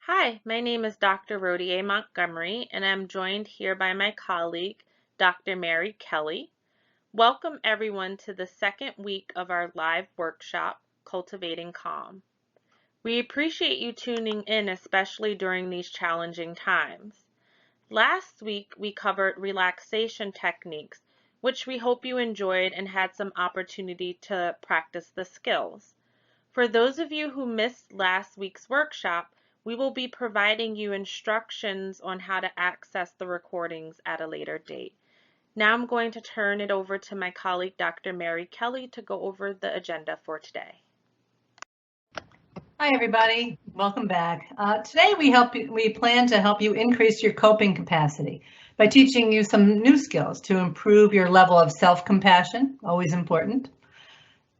Hi, my name is Dr. Rodier Montgomery, and I'm joined here by my colleague, Dr. Mary Kelly. Welcome everyone to the second week of our live workshop, Cultivating Calm. We appreciate you tuning in, especially during these challenging times. Last week, we covered relaxation techniques, which we hope you enjoyed and had some opportunity to practice the skills. For those of you who missed last week's workshop, we will be providing you instructions on how to access the recordings at a later date. Now I'm going to turn it over to my colleague, Dr. Mary Kelly, to go over the agenda for today. Hi, everybody. Welcome back. Today we plan to help you increase your coping capacity by teaching you some new skills to improve your level of self-compassion, always important.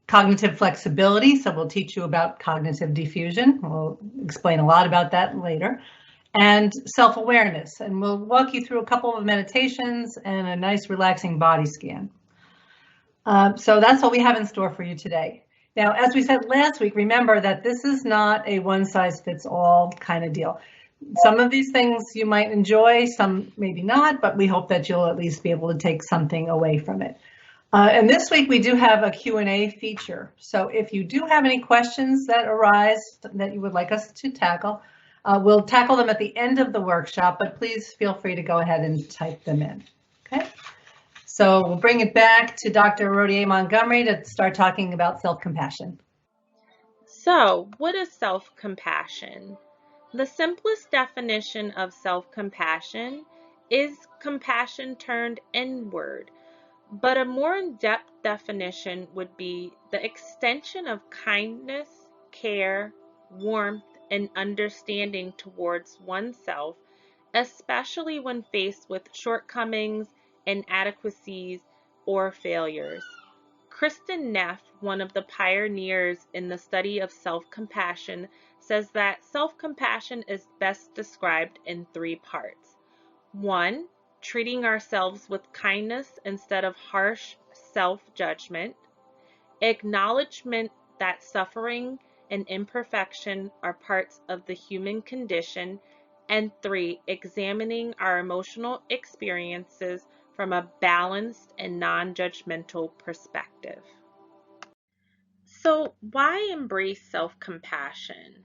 Cognitive flexibility, so we'll teach you about cognitive diffusion. We'll explain a lot about that later. And self-awareness, and we'll walk you through a couple of meditations and a nice relaxing body scan. So that's what we have in store for you today. Now, as we said last week, remember that this is not a one-size-fits-all kind of deal. Some of these things you might enjoy, some maybe not, but we hope that you'll at least be able to take something away from it. And this week we do have a Q&A feature. So if you do have any questions that arise that you would like us to tackle, we'll tackle them at the end of the workshop, but please feel free to go ahead and type them in, okay? So we'll bring it back to Dr. Rodier Montgomery to start talking about self-compassion. So, what is self-compassion? The simplest definition of self-compassion is compassion turned inward, but a more in-depth definition would be the extension of kindness, care, warmth, and understanding towards oneself, especially when faced with shortcomings, inadequacies, or failures. Kristin Neff, one of the pioneers in the study of self-compassion, says that self-compassion is best described in three parts. 1. Treating ourselves with kindness instead of harsh self-judgment. Acknowledgement that suffering and imperfection are parts of the human condition. And 3. Examining our emotional experiences from a balanced and non-judgmental perspective. So, why embrace self-compassion?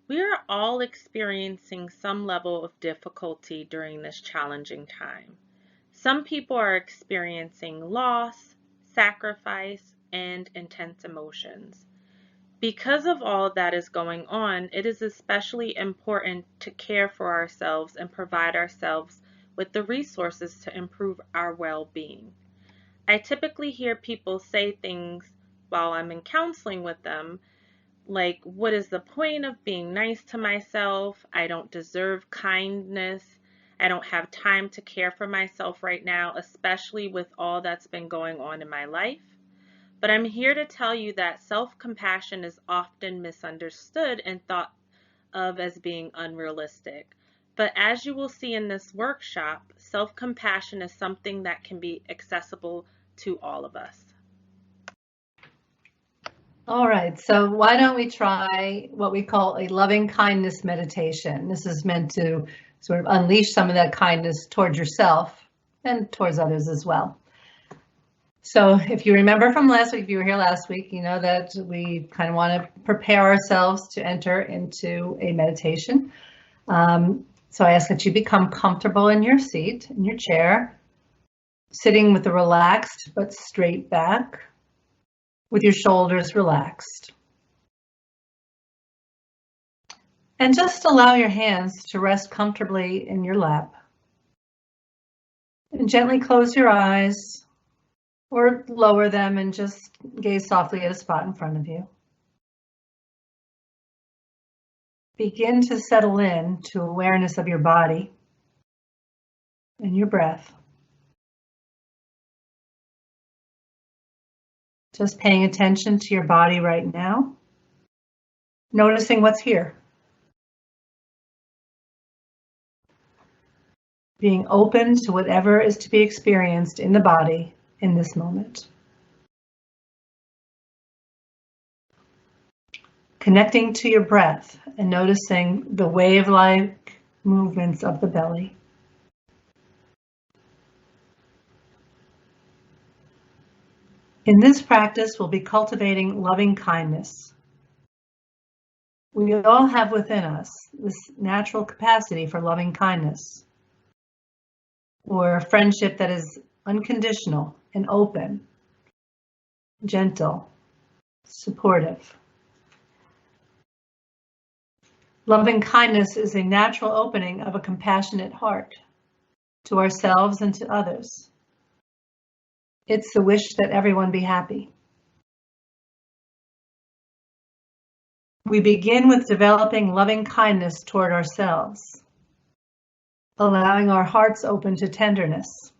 We are all experiencing some level of difficulty during this challenging time. Some people are experiencing loss, sacrifice, and intense emotions. Because of all that is going on, it is especially important to care for ourselves and provide ourselves with the resources to improve our well-being. I typically hear people say things while I'm in counseling with them, like, what is the point of being nice to myself? I don't deserve kindness. I don't have time to care for myself right now, especially with all that's been going on in my life. But I'm here to tell you that self-compassion is often misunderstood and thought of as being unrealistic. But as you will see in this workshop, self-compassion is something that can be accessible to all of us. All right, so why don't we try what we call a loving kindness meditation. This is meant to sort of unleash some of that kindness towards yourself and towards others as well. So if you remember from last week, if you were here last week, you know that we kind of want to prepare ourselves to enter into a meditation. So I ask that you become comfortable in your seat, in your chair, sitting with a relaxed but straight back, with your shoulders relaxed. And just allow your hands to rest comfortably in your lap. And gently close your eyes or lower them and just gaze softly at a spot in front of you. Begin to settle in to awareness of your body and your breath. Just paying attention to your body right now, noticing what's here. Being open to whatever is to be experienced in the body in this moment. connecting to your breath and noticing the wave-like movements of the belly. In this practice, we'll be cultivating loving kindness. We all have within us this natural capacity for loving kindness, or a friendship that is unconditional and open, gentle, supportive. Loving kindness is a natural opening of a compassionate heart to ourselves and to others. It's the wish that everyone be happy. We begin with developing loving kindness toward ourselves, allowing our hearts open to tenderness.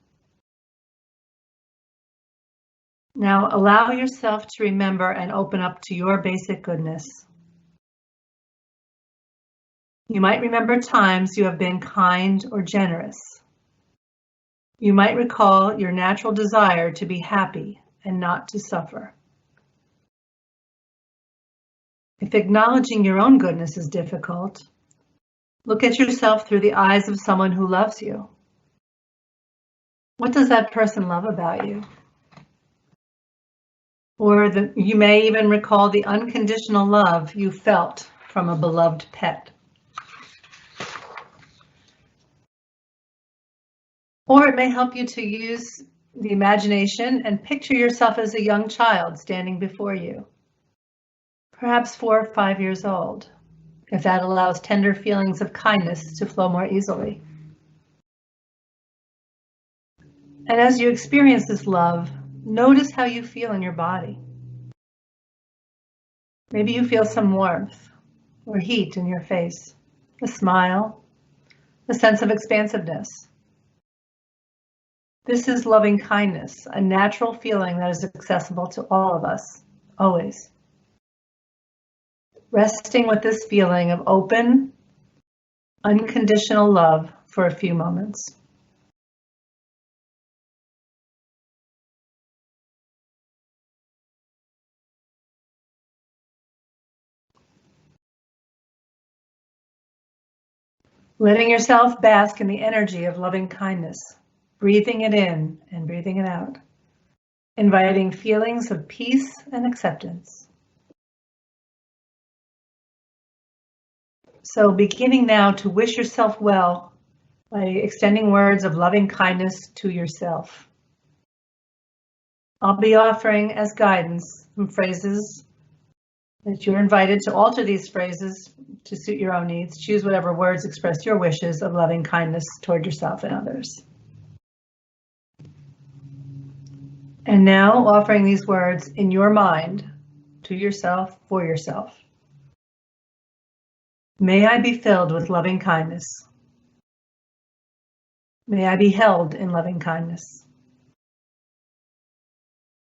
Now allow yourself to remember and open up to your basic goodness. You might remember times you have been kind or generous. You might recall your natural desire to be happy and not to suffer. If acknowledging your own goodness is difficult, look at yourself through the eyes of someone who loves you. What does that person love about you? Or you may even recall the unconditional love you felt from a beloved pet. Or it may help you to use the imagination and picture yourself as a young child standing before you, perhaps 4 or 5 years old, if that allows tender feelings of kindness to flow more easily. And as you experience this love, notice how you feel in your body. Maybe you feel some warmth or heat in your face, a smile, a sense of expansiveness. This is loving kindness, a natural feeling that is accessible to all of us, always. Resting with this feeling of open, unconditional love for a few moments. Letting yourself bask in the energy of loving kindness, breathing it in and breathing it out, inviting feelings of peace and acceptance. So beginning now to wish yourself well by extending words of loving kindness to yourself. I'll be offering as guidance some phrases that you're invited to alter these phrases to suit your own needs. Choose whatever words express your wishes of loving kindness toward yourself and others. And now offering these words in your mind to yourself, for yourself. May I be filled with loving kindness. May I be held in loving kindness.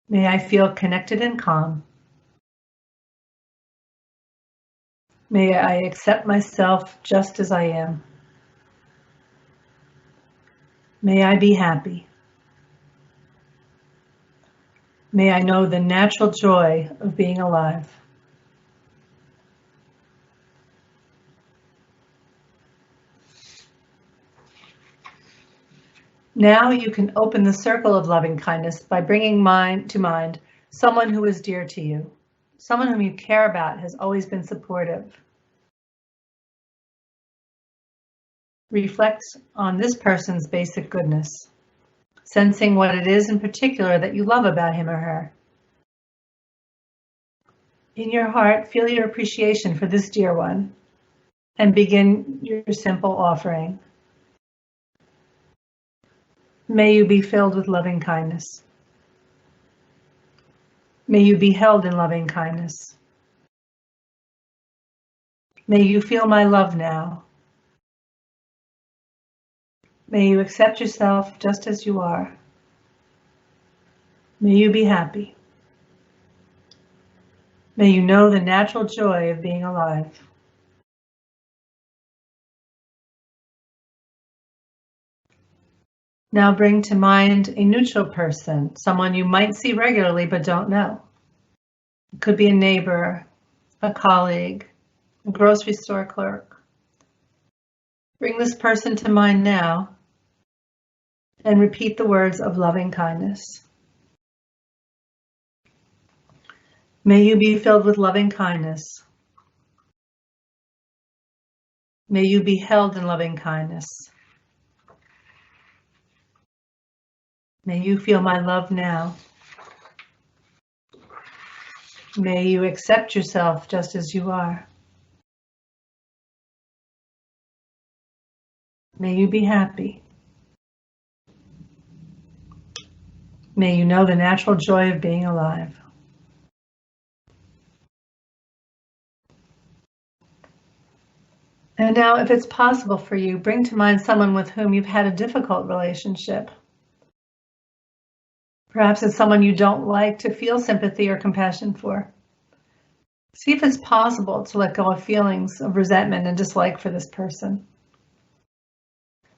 May I feel connected and calm. May I accept myself just as I am. May I be happy. May I know the natural joy of being alive. Now you can open the circle of loving kindness by bringing to mind someone who is dear to you, someone whom you care about, has always been supportive. Reflect on this person's basic goodness, sensing what it is in particular that you love about him or her. In your heart, feel your appreciation for this dear one and begin your simple offering. May you be filled with loving kindness. May you be held in loving kindness. May you feel my love now. May you accept yourself just as you are. May you be happy. May you know the natural joy of being alive. Now bring to mind a neutral person, someone you might see regularly but don't know. It could be a neighbor, a colleague, a grocery store clerk. Bring this person to mind now and repeat the words of loving kindness. May you be filled with loving kindness. May you be held in loving kindness. May you feel my love now. May you accept yourself just as you are. May you be happy. May you know the natural joy of being alive. And now, if it's possible for you, bring to mind someone with whom you've had a difficult relationship. Perhaps it's someone you don't like to feel sympathy or compassion for. See if it's possible to let go of feelings of resentment and dislike for this person.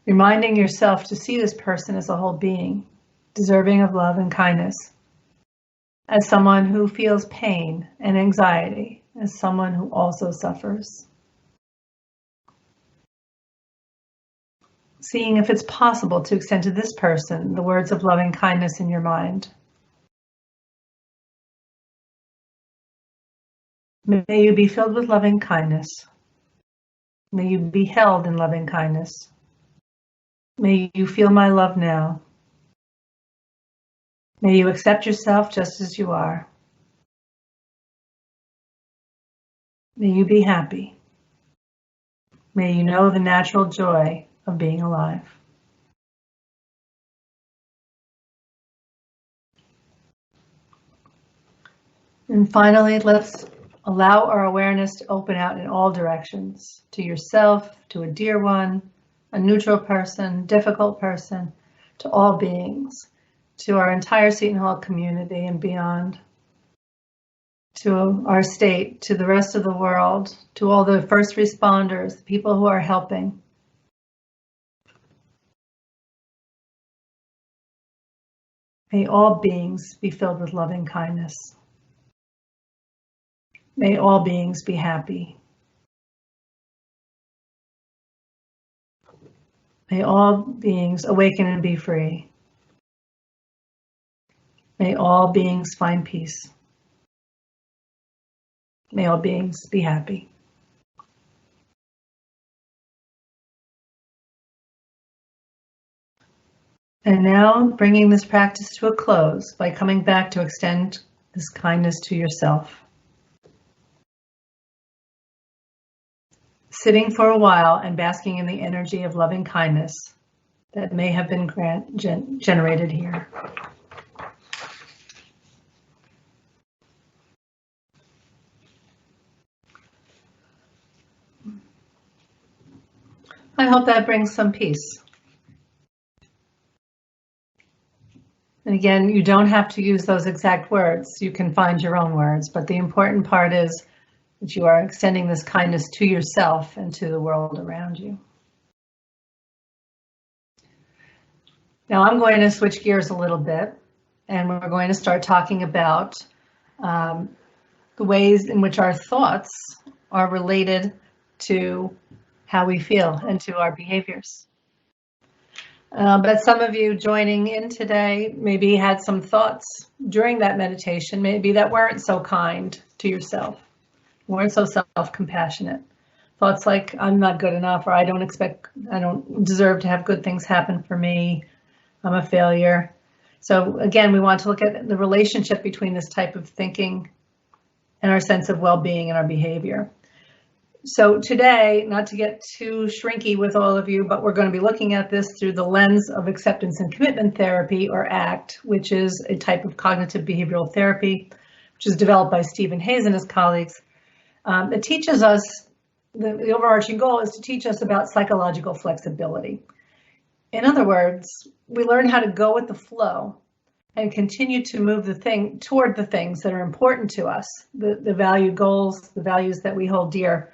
Reminding yourself to see this person as a whole being, deserving of love and kindness, as someone who feels pain and anxiety, as someone who also suffers. Seeing if it's possible to extend to this person the words of loving kindness in your mind. May you be filled with loving kindness. May you be held in loving kindness. May you feel my love now. May you accept yourself just as you are. May you be happy. May you know the natural joy of being alive. And finally, let's allow our awareness to open out in all directions, to yourself, to a dear one, a neutral person, difficult person, to all beings, to our entire Seton Hall community and beyond, to our state, to the rest of the world, to all the first responders, people who are helping. May all beings be filled with loving kindness. May all beings be happy. May all beings awaken and be free. May all beings find peace. May all beings be happy. And now bringing this practice to a close by coming back to extend this kindness to yourself. Sitting for a while and basking in the energy of loving kindness that may have been generated here. I hope that brings some peace. And again, you don't have to use those exact words. You can find your own words, but the important part is that you are extending this kindness to yourself and to the world around you. Now I'm going to switch gears a little bit, and we're going to start talking about the ways in which our thoughts are related to how we feel and to our behaviors. But some of you joining in today maybe had some thoughts during that meditation, maybe that weren't so kind to yourself, weren't so self-compassionate. Thoughts like, I'm not good enough, or I don't deserve to have good things happen for me. I'm a failure. So again, we want to look at the relationship between this type of thinking and our sense of well-being and our behavior. So today, not to get too shrinky with all of you, but we're going to be looking at this through the lens of acceptance and commitment therapy, or ACT, which is a type of cognitive behavioral therapy, which is developed by Stephen Hayes and his colleagues. It teaches us, the overarching goal is to teach us about psychological flexibility. In other words, we learn how to go with the flow and continue to move toward the things that are important to us, the value goals, the values that we hold dear,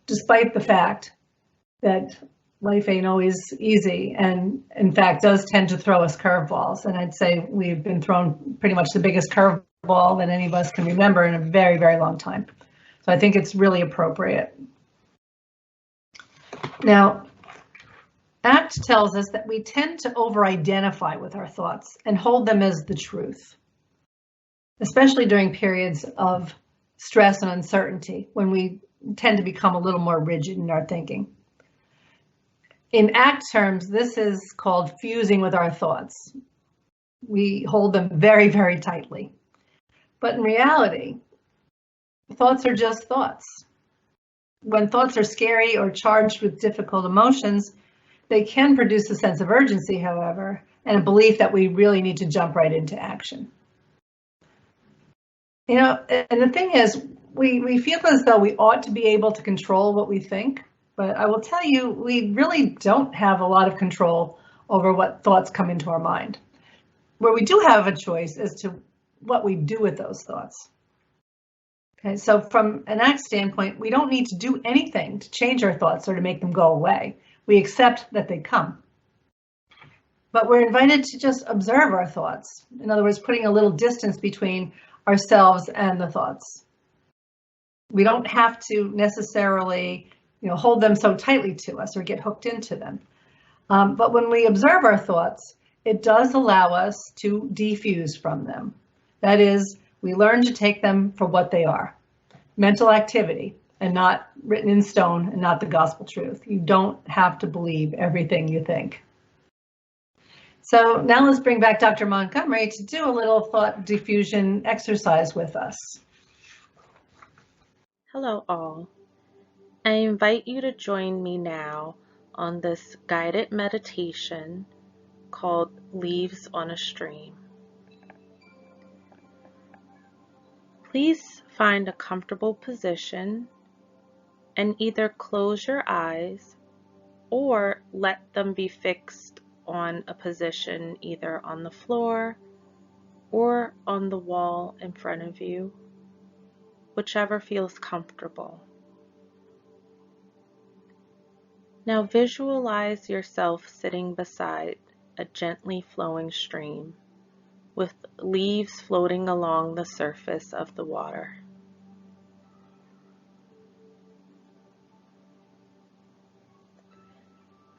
despite the fact that life ain't always easy and in fact does tend to throw us curveballs. And I'd say we've been thrown pretty much the biggest curveball that any of us can remember in a very, very long time. So I think it's really appropriate. Now, ACT tells us that we tend to over-identify with our thoughts and hold them as the truth, especially during periods of stress and uncertainty when we tend to become a little more rigid in our thinking. In ACT terms, this is called fusing with our thoughts. We hold them very, very tightly. But in reality, thoughts are just thoughts. When thoughts are scary or charged with difficult emotions, they can produce a sense of urgency, however, and a belief that we really need to jump right into action. You know, and the thing is, we feel as though we ought to be able to control what we think, but I will tell you, we really don't have a lot of control over what thoughts come into our mind. Where we do have a choice as to what we do with those thoughts. Okay, so from an ACT standpoint, we don't need to do anything to change our thoughts or to make them go away. We accept that they come. But we're invited to just observe our thoughts. In other words, putting a little distance between ourselves and the thoughts. We don't have to necessarily, hold them so tightly to us or get hooked into them. But when we observe our thoughts, it does allow us to defuse from them. That is, we learn to take them for what they are, mental activity, and not written in stone and not the gospel truth. You don't have to believe everything you think. So now let's bring back Dr. Montgomery to do a little thought diffusion exercise with us. Hello all. I invite you to join me now on this guided meditation called Leaves on a Stream. Please find a comfortable position and either close your eyes or let them be fixed on a position either on the floor or on the wall in front of you, whichever feels comfortable. Now visualize yourself sitting beside a gently flowing stream with leaves floating along the surface of the water.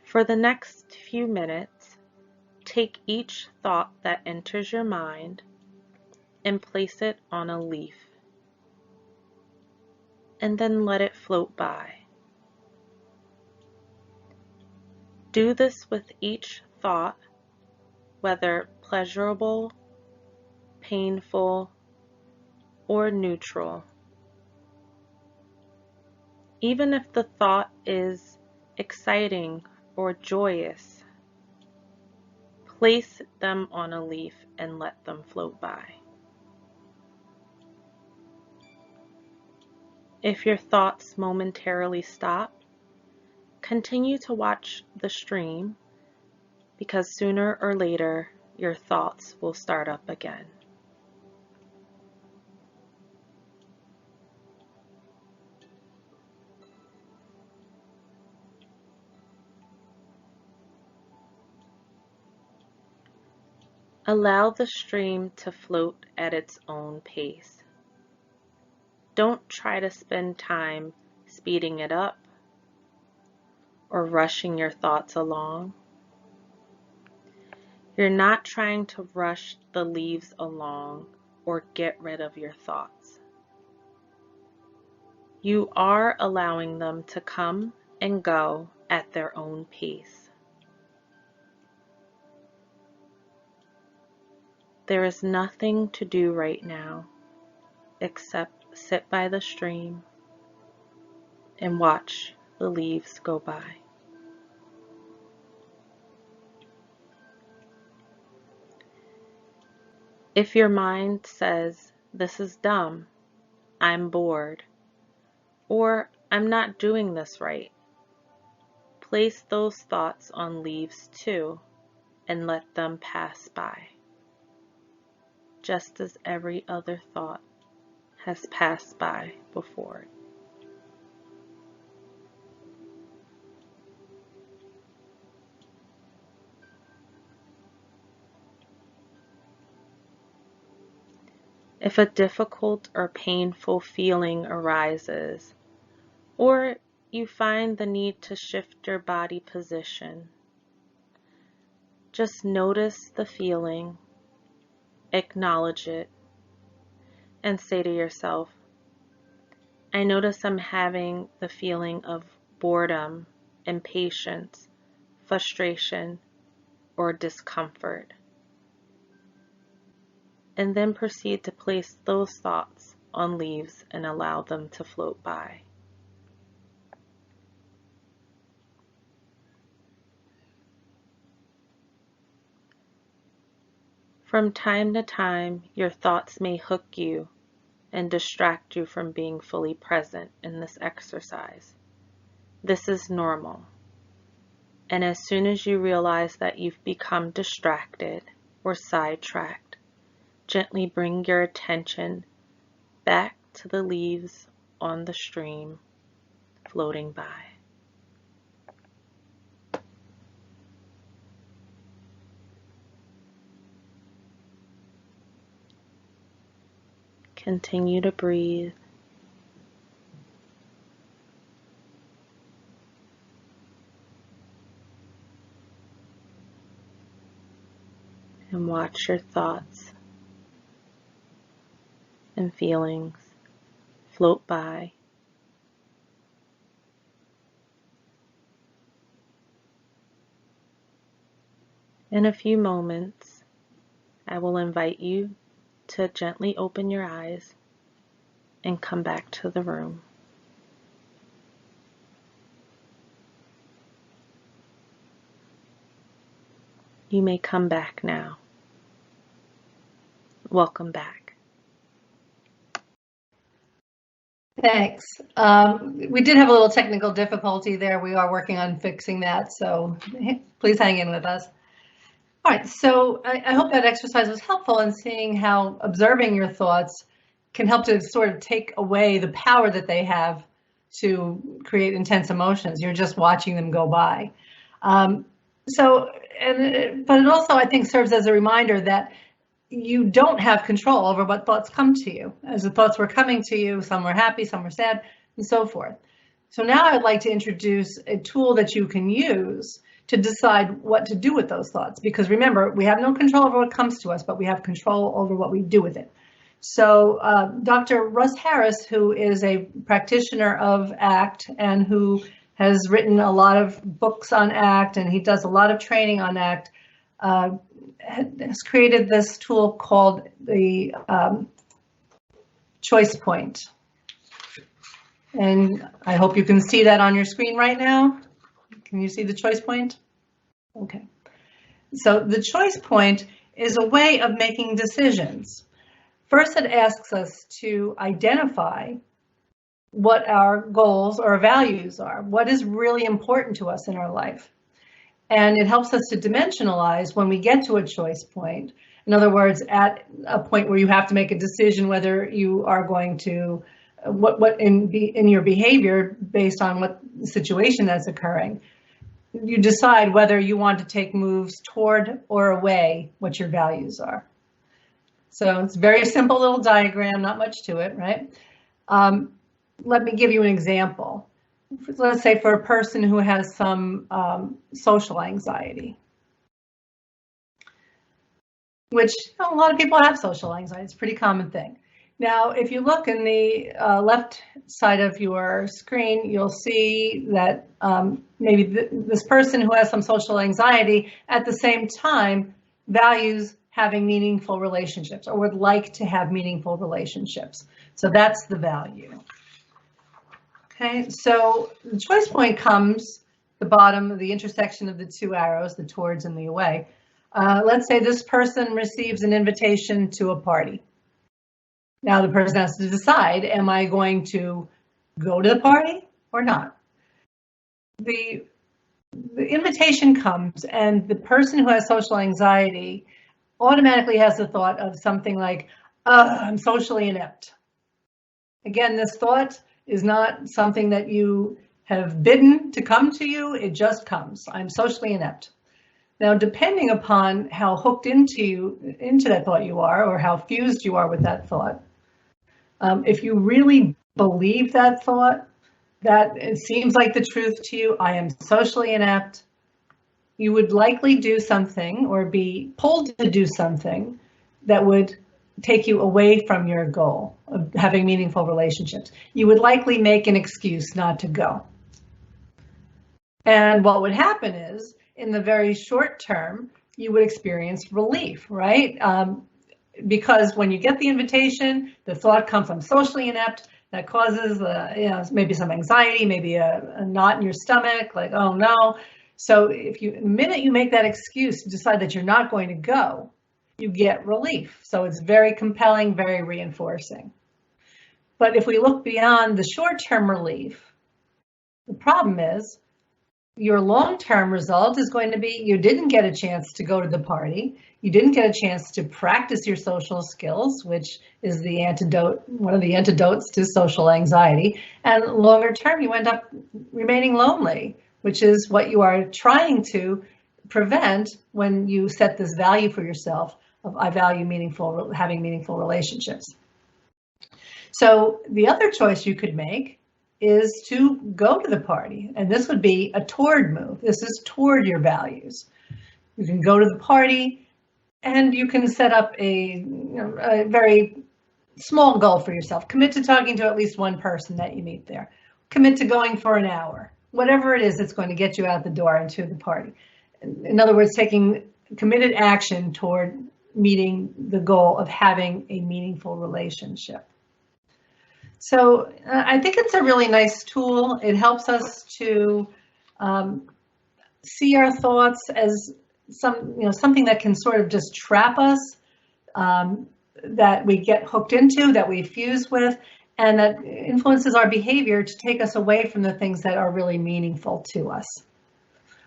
For the next few minutes, take each thought that enters your mind and place it on a leaf, and then let it float by. Do this with each thought, whether pleasurable, painful, or neutral. Even if the thought is exciting or joyous, place them on a leaf and let them float by. If your thoughts momentarily stop, continue to watch the stream, because sooner or later your thoughts will start up again. Allow the stream to float at its own pace. Don't try to spend time speeding it up or rushing your thoughts along. You're not trying to rush the leaves along or get rid of your thoughts. You are allowing them to come and go at their own pace. There is nothing to do right now except sit by the stream and watch the leaves go by. If your mind says, "This is dumb," "I'm bored," or "I'm not doing this right," place those thoughts on leaves too and let them pass by, just as every other thought has passed by before. If a difficult or painful feeling arises, or you find the need to shift your body position, just notice the feeling, acknowledge it, and say to yourself, I notice I'm having the feeling of boredom, impatience, frustration, or discomfort. And then proceed to place those thoughts on leaves and allow them to float by. From time to time, your thoughts may hook you and distract you from being fully present in this exercise. This is normal. And as soon as you realize that you've become distracted or sidetracked, gently bring your attention back to the leaves on the stream floating by. Continue to breathe. And watch your thoughts and feelings float by. In a few moments, I will invite you to gently open your eyes and come back to the room. You may come back now. Welcome back. Thanks. We did have a little technical difficulty there. We are working on fixing that, so please hang in with us. All right, so I hope that exercise was helpful in seeing how observing your thoughts can help to sort of take away the power that they have to create intense emotions. You're just watching them go by. But it also, I think, serves as a reminder that you don't have control over what thoughts come to you. As the thoughts were coming to you, some were happy, some were sad, and so forth. So now I'd like to introduce a tool that you can use to decide what to do with those thoughts. Because remember, we have no control over what comes to us, but we have control over what we do with it. So Dr. Russ Harris, who is a practitioner of ACT and who has written a lot of books on ACT, and he does a lot of training on ACT, has created this tool called the choice point. And I hope you can see that on your screen right now. Can you see the choice point? Okay. So the choice point is a way of making decisions. First, it asks us to identify what our goals or values are, what is really important to us in our life. And it helps us to dimensionalize when we get to a choice point. In other words, at a point where you have to make a decision whether you are going to, what in your behavior based on what situation that's occurring, you decide whether you want to take moves toward or away what your values are. So it's a very simple little diagram, not much to it, right? Let me give you an example. Let's say for a person who has some social anxiety, which a lot of people have social anxiety. It's a pretty common thing. Now, if you look in the left side of your screen, you'll see that maybe this person who has some social anxiety at the same time values having meaningful relationships or would like to have meaningful relationships. So that's the value. Okay, so the choice point comes the bottom of the intersection of the two arrows, the towards and the away. Let's say this person receives an invitation to a party. Now the person has to decide, am I going to go to the party or not? The invitation comes and the person who has social anxiety automatically has the thought of something like, I'm socially inept. Again, this thought is not something that you have bidden to come to you, it just comes. I'm socially inept. Now, depending upon how hooked into that thought you are, or how fused you are with that thought, if you really believe that thought, that it seems like the truth to you, I am socially inept, you would likely do something or be pulled to do something that would take you away from your goal of having meaningful relationships. You would likely make an excuse not to go. And what would happen is, in the very short term, you would experience relief, right? Because when you get the invitation, the thought comes, I'm socially inept. That causes, maybe some anxiety, maybe a knot in your stomach, like, oh no. So the minute you make that excuse, decide that you're not going to go, you get relief. So it's very compelling, very reinforcing. But if we look beyond the short-term relief, the problem is your long-term result is going to be you didn't get a chance to go to the party. You didn't get a chance to practice your social skills, which is one of the antidotes to social anxiety. And longer term, you end up remaining lonely, which is what you are trying to prevent when you set this value for yourself of I value having meaningful relationships. So the other choice you could make is to go to the party. And this would be a toward move. This is toward your values. You can go to the party and you can set up a very small goal for yourself. Commit to talking to at least one person that you meet there. Commit to going for an hour. Whatever it is that's going to get you out the door and to the party. In other words, taking committed action toward meeting the goal of having a meaningful relationship. So I think it's a really nice tool. It helps us to see our thoughts as something that can sort of just trap us, that we get hooked into, that we fuse with, and that influences our behavior to take us away from the things that are really meaningful to us.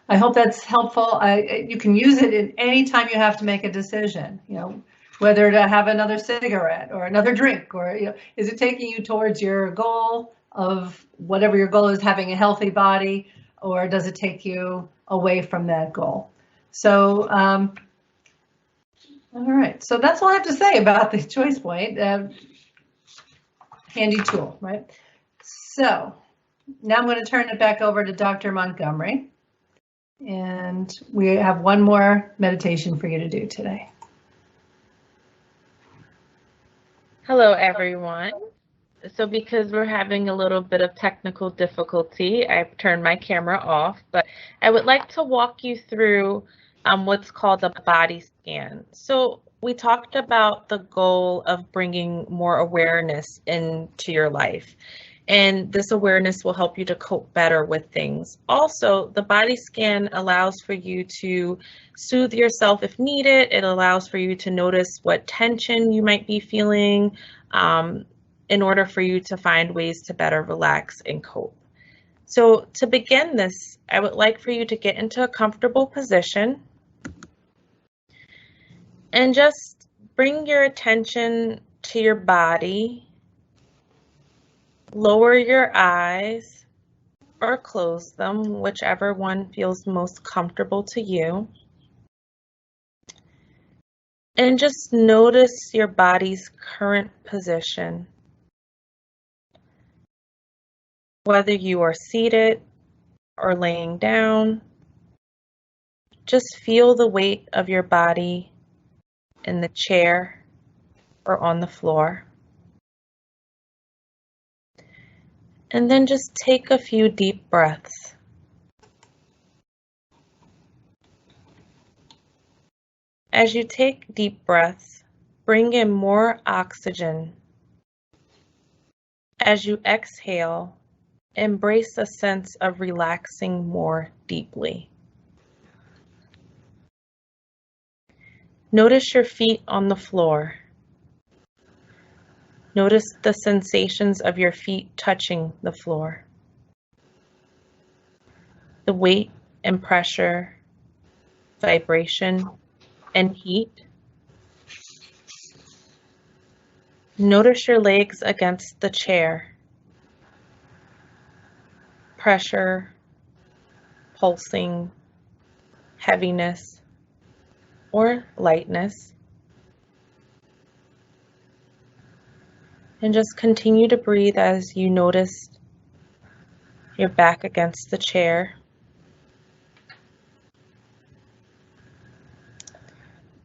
I hope that's helpful. You can use it in any time you have to make a decision, whether to have another cigarette or another drink, or is it taking you towards your goal of whatever your goal is, having a healthy body, or does it take you away from that goal? So, all right. So that's all I have to say about the choice point. Handy tool, right? So now I'm going to turn it back over to Dr. Montgomery, and we have one more meditation for you to do today. Hello, everyone. So because we're having a little bit of technical difficulty, I've turned my camera off, but I would like to walk you through what's called a body scan. So we talked about the goal of bringing more awareness into your life, and this awareness will help you to cope better with things. Also, the body scan allows for you to soothe yourself if needed. It allows for you to notice what tension you might be feeling in order for you to find ways to better relax and cope. So to begin this, I would like for you to get into a comfortable position and just bring your attention to your body. Lower your eyes or close them, whichever one feels most comfortable to you. And just notice your body's current position. Whether you are seated or laying down, just feel the weight of your body in the chair or on the floor. And then just take a few deep breaths. As you take deep breaths, bring in more oxygen. As you exhale, embrace a sense of relaxing more deeply. Notice your feet on the floor. Notice the sensations of your feet touching the floor. The weight and pressure, vibration and heat. Notice your legs against the chair. Pressure, pulsing, heaviness. or lightness. And just continue to breathe as you notice your back against the chair.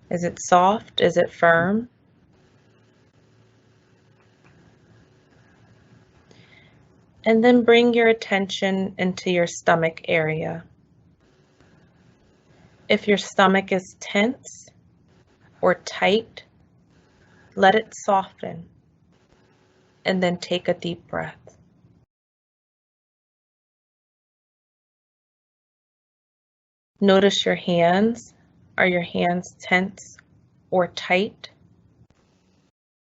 Is it soft? Is it firm? And then bring your attention into your stomach area. If your stomach is tense or tight, let it soften, and then take a deep breath. Notice your hands. Are your hands tense or tight?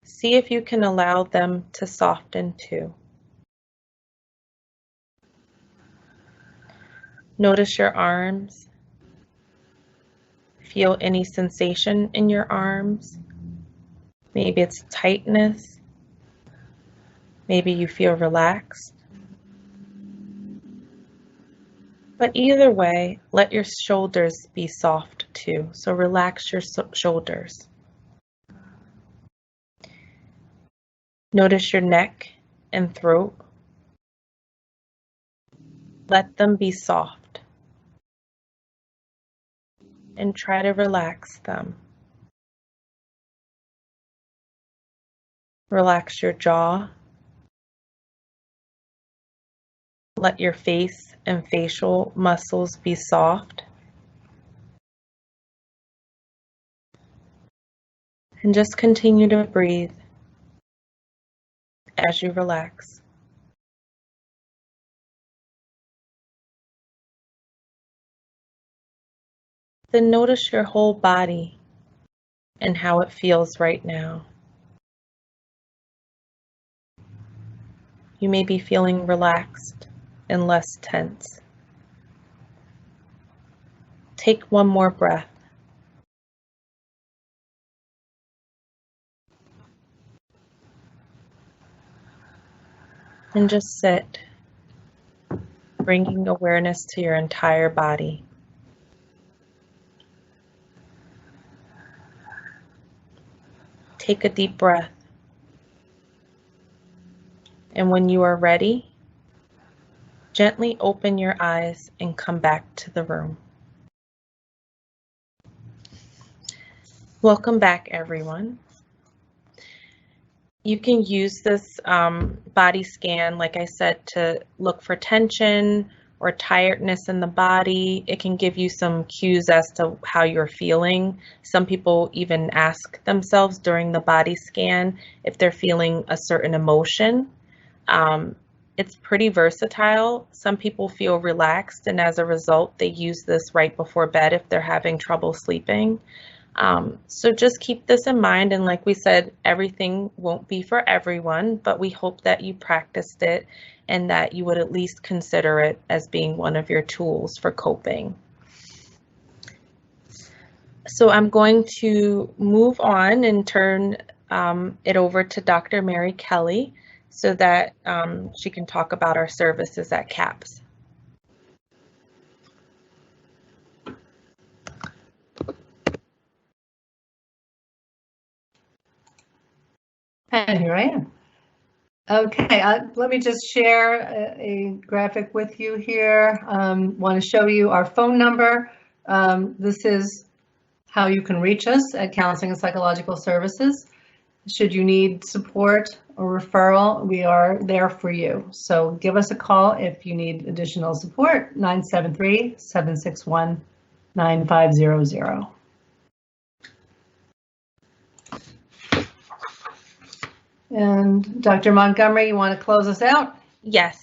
See if you can allow them to soften too. Notice your arms. Feel any sensation in your arms. Maybe it's tightness. Maybe you feel relaxed. But either way, let your shoulders be soft too. So relax your shoulders. Notice your neck and throat. Let them be soft. And try to relax them. Relax your jaw. Let your face and facial muscles be soft. And just continue to breathe as you relax. Then notice your whole body and how it feels right now. You may be feeling relaxed and less tense. Take one more breath. And just sit, bringing awareness to your entire body. Take a deep breath. And when you are ready, gently open your eyes and come back to the room. Welcome back, everyone. You can use this body scan, like I said, to look for tension or tiredness in the body. It can give you some cues as to how you're feeling. Some people even ask themselves during the body scan if they're feeling a certain emotion. It's pretty versatile. Some people feel relaxed, and as a result, they use this right before bed if they're having trouble sleeping. So just keep this in mind, and like we said, everything won't be for everyone, but we hope that you practiced it and that you would at least consider it as being one of your tools for coping. So I'm going to move on and turn it over to Dr. Mary Kelly so that she can talk about our services at CAPS. And here I am. Okay, let me just share a graphic with you here. Want to show you our phone number. This is how you can reach us at Counseling and Psychological Services. Should you need support or referral, we are there for you. So give us a call if you need additional support, 973-761-9500. And Dr. Montgomery, you want to close us out? Yes.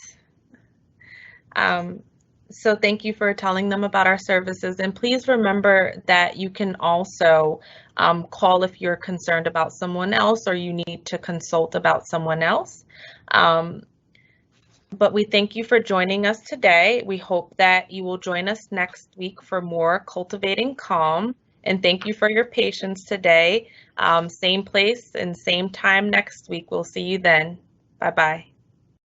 So thank you for telling them about our services. And please remember that you can also call if you're concerned about someone else or you need to consult about someone else. But we thank you for joining us today. We hope that you will join us next week for more Cultivating Calm. And thank you for your patience today. Same place and same time next week. We'll see you then. Bye-bye.